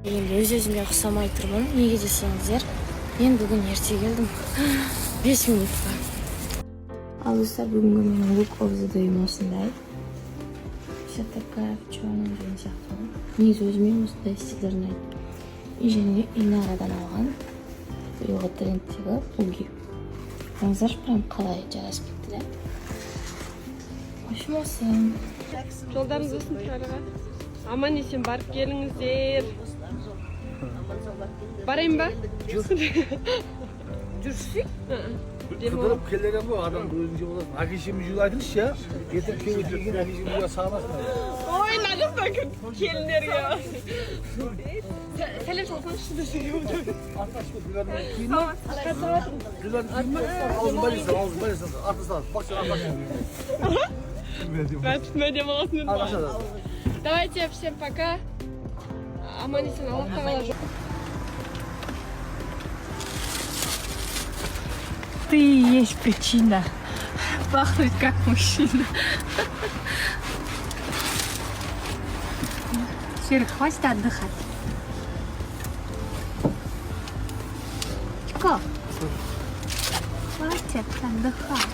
Енді өз-өзіме ұқсамай тұрмын. Неге десеңіздер, мен бүгін ерте келдім. 5 минутқа. Ал достар, бүгінгі менің look of the day осындай. Вся такая в черном деген сияқты. Негізі өзіме осындай стильдер ұнайды. Және Инарадан алған. Биылғы трендтегі уги. Қараңыздаршы, прям қалай жарасып кетті да. Hoşum olsun. Жолдарыңыз болсын шараға. Аман есен барып келіңіздер. Барайын ба? Жүрсің? Kıdırıp kellere bu adam özünce olasın. Akişimi julaydımış ya. Getir köy götürürken akişimi jula sağlasın. Ой, надо sakın. Келіндер ya. Сәлем салсаң шыды сөйлеп Arkadaşlar güllerini kıyma. Güllerini kıyma. Ağzını bayılsın, ağzını bayılsın. Atı sağ. Bak sen arkadaşlar. Ben tutmaya dem olasın. Arkadaşlar. Давайте всем пока. Аман есен Аллах тағала. Ты и есть причина пахнуть как мужчина. Серый, хватит отдыхать. Чко? Хватит отдыхать.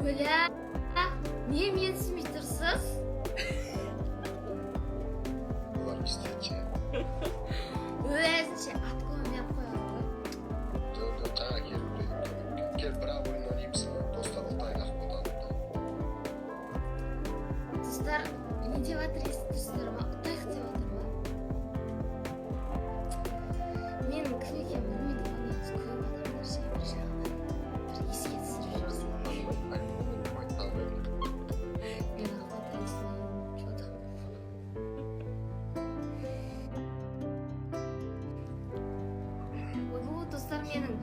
Öyle. Niye mensiz тұрсыз? Олар істейді. Өзінше ат қоймай қояды ғой. Жаңа келіп кел браво ойнаймыз. Достар ұтайық бұдан. Достар, не деп жатыр естірсіздер ма? Ұтайық деп жатыр ма? Мен кім екенін білмейді ғой, негізі көп адамдар ше бір жағынан бір еске түсіріп жүрсе. Мен охота если что-то. Ой, достар менің